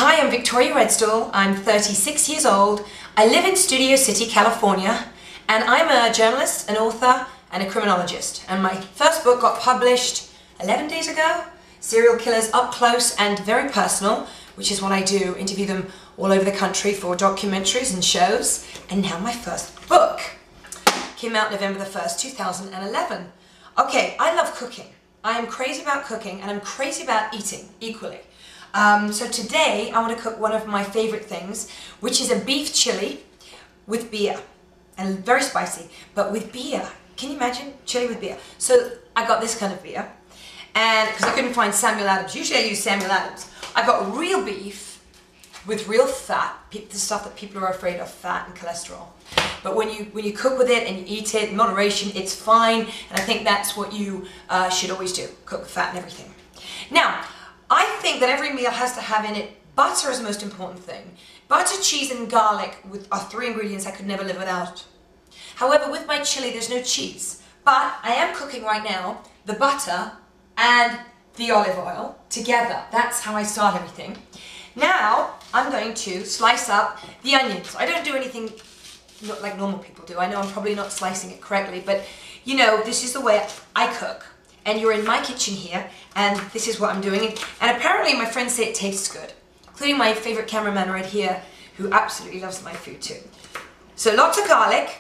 Hi, I'm Victoria Redstall. I'm 36 years old. I live in Studio City, California, and I'm a journalist, an author, and a criminologist. And my first book got published 11 days ago, Serial Killers Up Close and Very Personal, which is what I do, interview them all over the country for documentaries and shows. And now my first book came out November the 1st, 2011. Okay, I love cooking. I am crazy about cooking and I'm crazy about eating equally. So today I want to cook one of my favorite things, which is a beef chili with beer, and very spicy, but with beer. Can you imagine chili with beer? So I got this kind of beer, and because I couldn't find Samuel Adams, usually I use Samuel Adams. I got real beef with real fat, the stuff that people are afraid of, fat and cholesterol. But when you cook with it and you eat it in moderation, it's fine, and I think that's what you should always do, cook with fat and everything. Now, I think that every meal has to have in it butter is the most important thing. Butter, cheese and garlic are three ingredients I could never live without. However, with my chili there's no cheese. But I am cooking right now the butter and the olive oil together. That's how I start everything. Now I'm going to slice up the onions. I don't do anything not like normal people do. I know I'm probably not slicing it correctly, but you know, this is the way I cook. And you're in my kitchen here, and this is what I'm doing. And apparently my friends say it tastes good, including my favorite cameraman right here, who absolutely loves my food too. So lots of garlic,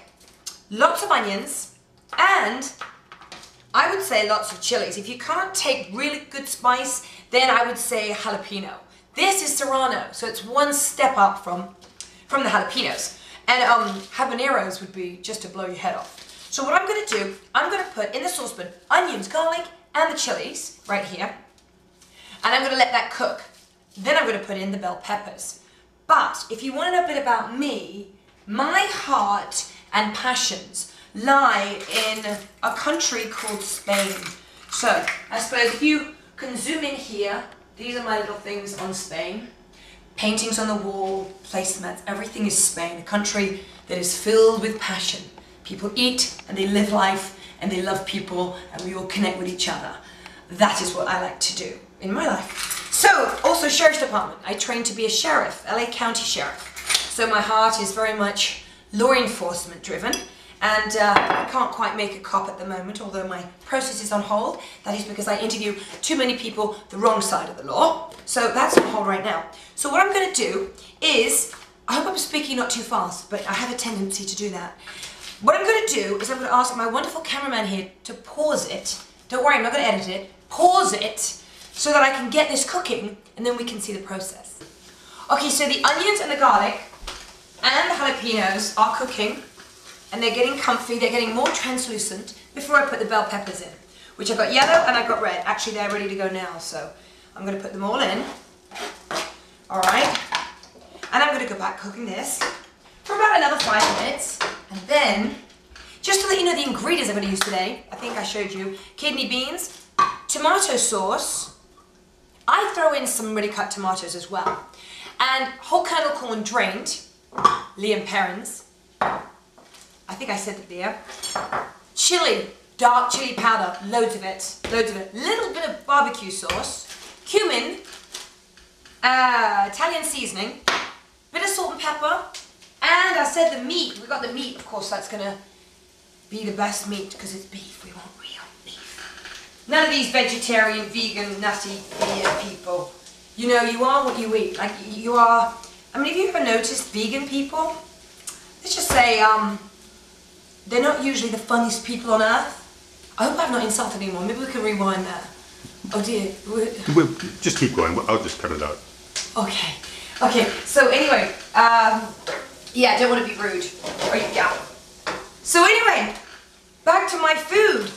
lots of onions, and I would say lots of chilies. If you can't take really good spice, then I would say jalapeno. This is serrano, so it's one step up from the jalapenos. And habaneros would be just to blow your head off. So what I'm going to do, I'm going to put in the saucepan onions, garlic, and the chilies right here. And I'm going to let that cook. Then I'm going to put in the bell peppers. But if you want to know a bit about me, my heart and passions lie in a country called Spain. So I suppose if you can zoom in here, these are my little things on Spain. Paintings on the wall, placemats, everything is Spain, a country that is filled with passion. People eat and they live life and they love people and we all connect with each other. That is what I like to do in my life. So, also Sheriff's Department. I trained to be a sheriff, LA County Sheriff. So my heart is very much law enforcement driven, and I can't quite make a cop at the moment, although my process is on hold. That is because I interview too many people the wrong side of the law. So that's on hold right now. So what I'm going to do is, I hope I'm speaking not too fast, but I have a tendency to do that. What I'm going to do is I'm going to ask my wonderful cameraman here to pause it. Don't worry, I'm not going to edit it. Pause it so that I can get this cooking and then we can see the process. Okay, so the onions and the garlic and the jalapenos are cooking and they're getting comfy, they're getting more translucent before I put the bell peppers in, which I've got yellow and I've got red. Actually, they're ready to go now, so I'm going to put them all in. All right, and I'm going to go back cooking this for about another 5 minutes. And then, just to let you know the ingredients I'm going to use today, I think I showed you, kidney beans, tomato sauce, I throw in some ready cut tomatoes as well, and whole kernel corn drained, Liam Perrins, I think I said the beer, chili, dark chili powder, loads of it, little bit of barbecue sauce, cumin, Italian seasoning, bit of salt and pepper. And I said the meat, we got the meat, of course that's going to be the best meat because it's beef, we want real beef. None of these vegetarian, vegan, nutty idiot people. You know, you are what you eat, like you are, I mean, have you ever noticed vegan people? Let's just say, they're not usually the funniest people on earth. I hope I've not insulted anyone, maybe we can rewind that. Oh dear. We'll just keep going, I'll just cut it out. Okay, okay, so anyway, yeah, I don't want to be rude. Oh, yeah. So anyway, back to my food.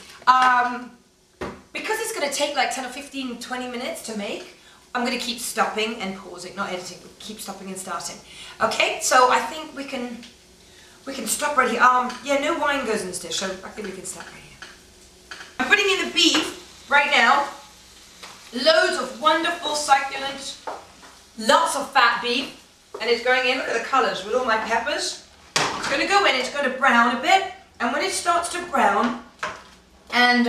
Because it's going to take like 10 or 15, 20 minutes to make, I'm going to keep stopping and pausing, not editing, but keep stopping and starting. Okay, so I think we can stop right here. Yeah, no wine goes in this dish, so I think we can stop right here. I'm putting in the beef right now. Loads of wonderful, succulent, lots of fat beef. And it's going in, look at the colours, with all my peppers. It's going to go in, it's going to brown a bit. And when it starts to brown and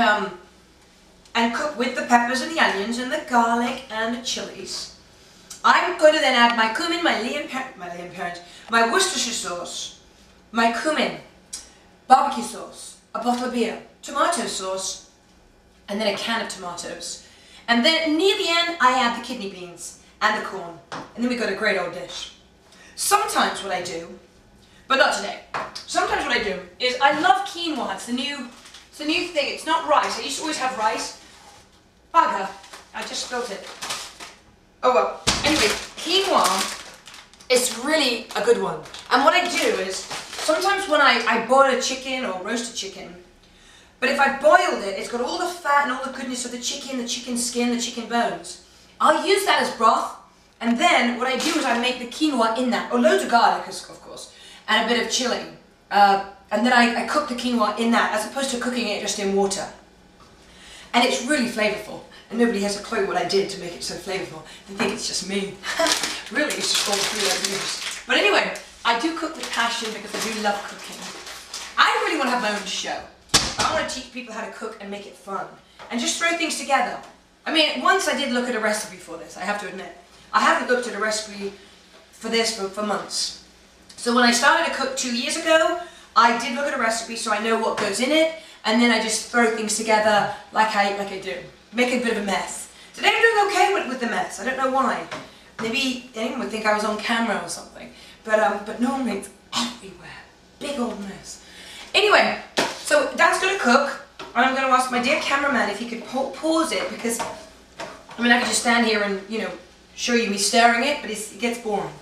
cook with the peppers and the onions and the garlic and the chilies, I'm going to then add my cumin, my Worcestershire sauce, my cumin, barbecue sauce, a bottle of beer, tomato sauce, and then a can of tomatoes. And then near the end, I add the kidney beans and the corn. And then we've got a great old dish. Sometimes what I do, but not today, sometimes what I do is I love quinoa. It's the new thing. It's not rice. I used to always have rice. Bugger. I just spilled it. Oh well. Anyway, quinoa is really a good one. And what I do is, sometimes when I boil a chicken or roast a chicken, but if I boiled it, it's got all the fat and all the goodness of the chicken skin, the chicken bones. I'll use that as broth, and then what I do is I make the quinoa in that, or loads of garlic, of course, and a bit of chili. And then I cook the quinoa in that, as opposed to cooking it just in water. And it's really flavorful, and nobody has a clue what I did to make it so flavorful. They think it's just me. Really, it's just all the food I've used. But anyway, I do cook with passion because I do love cooking. I really want to have my own show. I want to teach people how to cook and make it fun, and just throw things together. I mean, once I did look at a recipe for this, I have to admit. I haven't looked at a recipe for this for months. So when I started to cook 2 years ago, I did look at a recipe so I know what goes in it, and then I just throw things together like I do. Make a bit of a mess. Today I'm doing okay with the mess. I don't know why. Maybe anyone would think I was on camera or something. But normally it's everywhere. Big old mess. Anyway, so that's going to cook, and I'm going to ask my dear cameraman if he could pause it, because I mean I could just stand here and, you know, show you me stirring it, but it gets boring.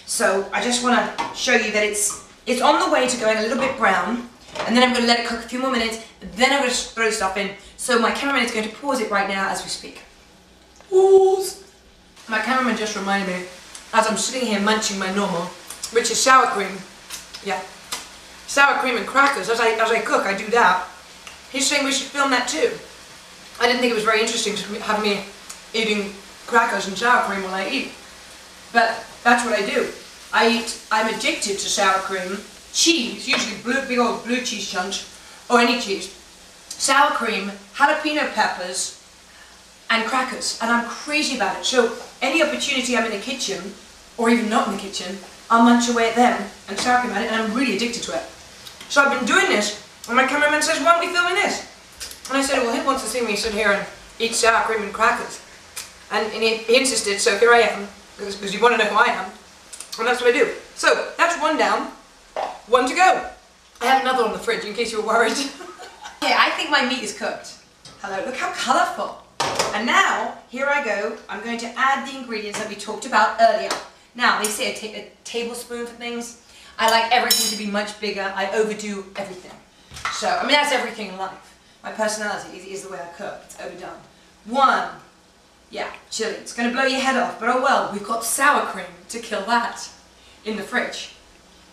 So I just want to show you that it's on the way to going a little bit brown, and then I'm going to let it cook a few more minutes, then I'm going to throw stuff in. So my cameraman is going to pause it right now as we speak. Pause! My cameraman just reminded me, as I'm sitting here munching my normal, which is sour cream. Yeah. Sour cream and crackers. As I cook, I do that. He's saying we should film that too. I didn't think it was very interesting to have me eating crackers and sour cream while I eat. But that's what I do. I'm addicted to sour cream, cheese, usually big old blue cheese chunks, or any cheese, sour cream, jalapeno peppers, and crackers. And I'm crazy about it. So any opportunity I'm in the kitchen, or even not in the kitchen, I'll munch away at them and sour cream at it, and I'm really addicted to it. So I've been doing this, and my cameraman says, why aren't we filming this? And I said, well, he wants to see me sit here and eat sour cream and crackers. And he insisted, so here I am, because you want to know who I am, and that's what I do. So, that's one down, one to go. I have another on the fridge, in case you were worried. Okay, I think my meat is cooked. Hello, look how colourful. And now, here I go, I'm going to add the ingredients that we talked about earlier. Now, they say a tablespoon for things. I like everything to be much bigger. I overdo everything. So, I mean, that's everything in life. My personality is the way I cook. It's overdone. One. Yeah, chili. It's going to blow your head off, but oh well, we've got sour cream to kill that in the fridge.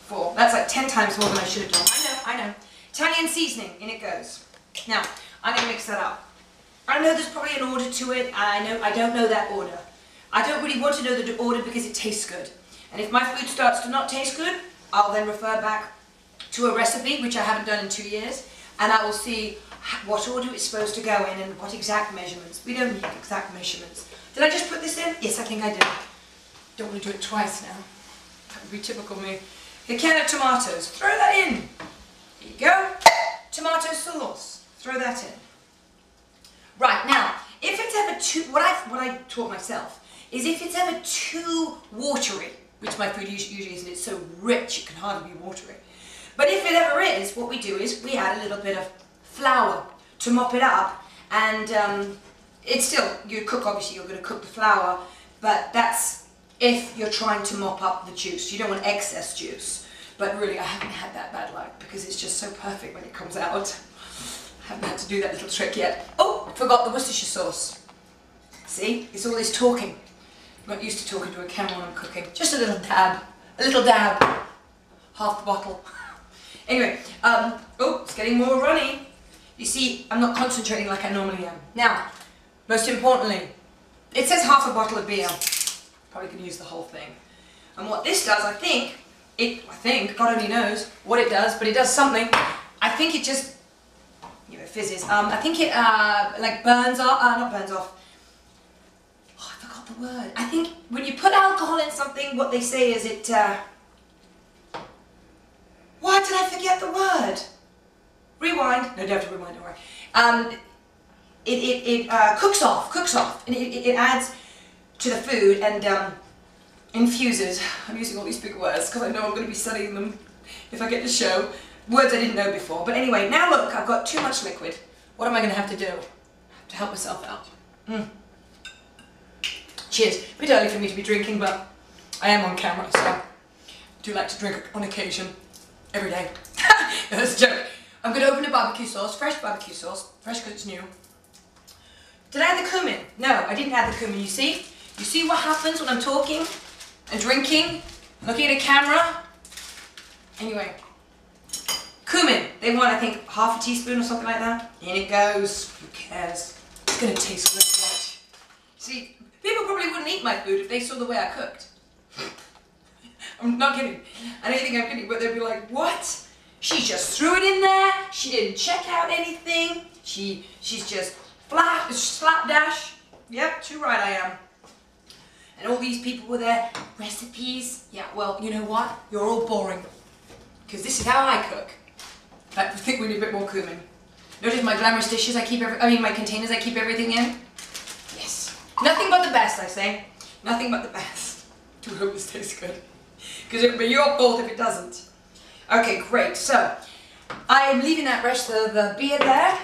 4. That's like 10 times more than I should have done. I know. Italian seasoning, in it goes. Now, I'm going to mix that up. I know there's probably an order to it. I don't know that order. I don't really want to know the order because it tastes good. And if my food starts to not taste good, I'll then refer back to a recipe, which I haven't done in 2 years, and I will see what order it's supposed to go in and what exact measurements. We don't need exact measurements. Did I just put this in? Yes, I think I did. Don't want to do it twice now. That would be typical me. A can of tomatoes. Throw that in. There you go. Tomato sauce. Throw that in. Right, now, if it's ever too... What I taught myself is if it's ever too watery, which my food usually isn't, it's so rich it can hardly be watery. But if it ever is, what we do is we add a little bit of flour to mop it up, and it's still, you cook, obviously you're going to cook the flour, but that's if you're trying to mop up the juice. You don't want excess juice, but really I haven't had that bad luck because it's just so perfect when it comes out. I haven't had to do that little trick yet. Oh, forgot the Worcestershire sauce. See, it's all this talking. I'm not used to talking to a camera when I'm cooking. Just a little dab, half the bottle. Anyway, oh, it's getting more runny. You see, I'm not concentrating like I normally am. Now, most importantly, it says half a bottle of beer. Probably can use the whole thing. And what this does, I think, God only knows what it does, but it does something. I think it just, you know, fizzes. I think it, like burns off, not burns off. Oh, I forgot the word. I think when you put alcohol in something, what they say is it, why did I forget the word? Rewind. No, don't have to rewind, don't worry. It cooks off, and it adds to the food and infuses. I'm using all these big words because I know I'm going to be studying them if I get to show. Words I didn't know before. But anyway, now look, I've got too much liquid. What am I going to have to do to help myself out? Cheers. A bit early for me to be drinking, but I am on camera, so I do like to drink on occasion. Every day. That's a joke. I'm going to open a barbecue sauce, fresh sauce, fresh because it's new. Did I add the cumin? No, I didn't add the cumin, you see? You see what happens when I'm talking and drinking, looking at a camera? Anyway, cumin. They want, I think, half a teaspoon or something like that. In it goes. Who cares? It's going to taste good. Watch. See, people probably wouldn't eat my food if they saw the way I cooked. I'm not kidding. I don't think I'm kidding, but they'd be like, what? She just threw it in there. She didn't check out anything. She's just slapdash. Yep, too right I am. And all these people with their recipes. Yeah, well, you know what? You're all boring. Because this is how I cook. I think we need a bit more cumin. Notice my glamorous dishes my containers I keep everything in? Yes. Nothing but the best, I say. Nothing but the best. Do hope this tastes good. Because it would be your fault if it doesn't. Okay, great. So, I am leaving that rest of the beer there.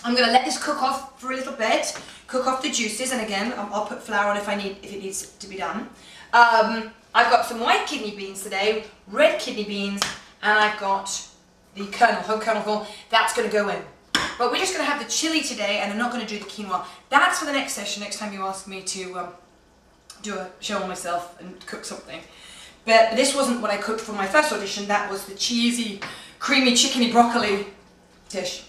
I'm going to let this cook off for a little bit. Cook off the juices, and again, I'll put flour on if it needs to be done. I've got some white kidney beans today, red kidney beans, and I've got the whole kernel corn. That's going to go in. But we're just going to have the chili today, and I'm not going to do the quinoa. That's for the next session, next time you ask me to do a show on myself and cook something. But this wasn't what I cooked for my first audition. That was the cheesy, creamy, chickeny broccoli dish.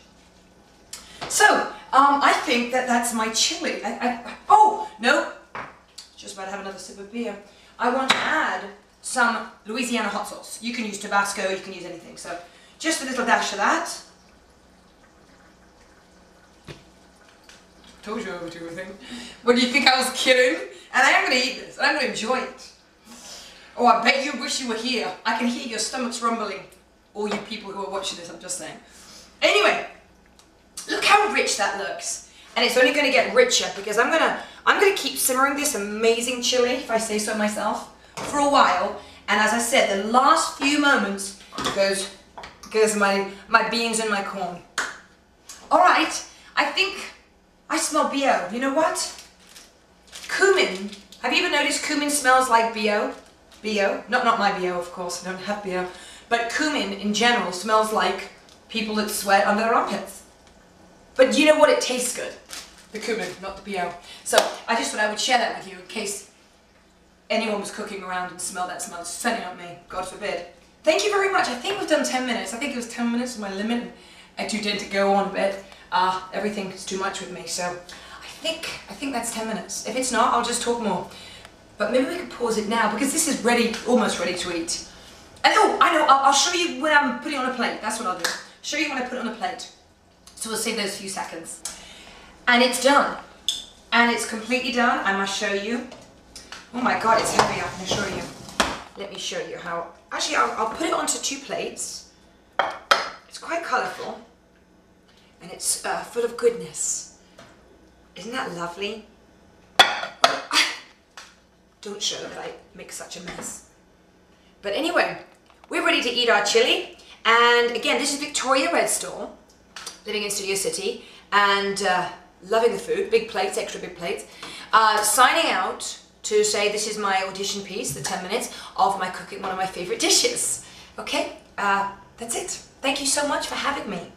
So, I think that's my chili. Oh, no. Just about to have another sip of beer. I want to add some Louisiana hot sauce. You can use Tabasco, you can use anything. So, just a little dash of that. Told you I would do everything. What, do you think I was kidding? And I am going to eat this, and I'm going to enjoy it. Oh, I bet you wish you were here. I can hear your stomachs rumbling. All you people who are watching this, I'm just saying. Anyway, look how rich that looks. And it's only going to get richer because I'm gonna keep simmering this amazing chili, if I say so myself, for a while. And as I said, the last few moments goes my beans and my corn. All right, I think I smell BO. You know what? Cumin. Have you ever noticed cumin smells like BO? BO, not my BO, of course, I don't have BO, but cumin in general smells like people that sweat under their armpits. But you know what? It tastes good. The cumin, not the BO. So I just thought I would share that with you in case anyone was cooking around and smelled that smell. Certainly not me, God forbid. Thank you very much. I think we've done 10 minutes. I think it was 10 minutes was my limit. I do tend to go on a bit. Everything is too much with me, so I think that's 10 minutes. If it's not, I'll just talk more. But maybe we can pause it now because this is ready, almost ready to eat. And oh, I know, I'll show you when I'm putting it on a plate. That's what I'll do. Show you when I put it on a plate. So we'll save those few seconds. And it's done. And it's completely done. I must show you. Oh my God, it's heavy. I'm going to show you. Let me show you how. Actually, I'll put it onto 2 plates. It's quite colourful. And it's full of goodness. Isn't that lovely? Don't show that I make such a mess. But anyway, we're ready to eat our chili. And again, this is Victoria Redstall, living in Studio City, and loving the food. Big plates, extra big plates. Signing out to say this is my audition piece, the 10 minutes of my cooking one of my favorite dishes. Okay, that's it. Thank you so much for having me.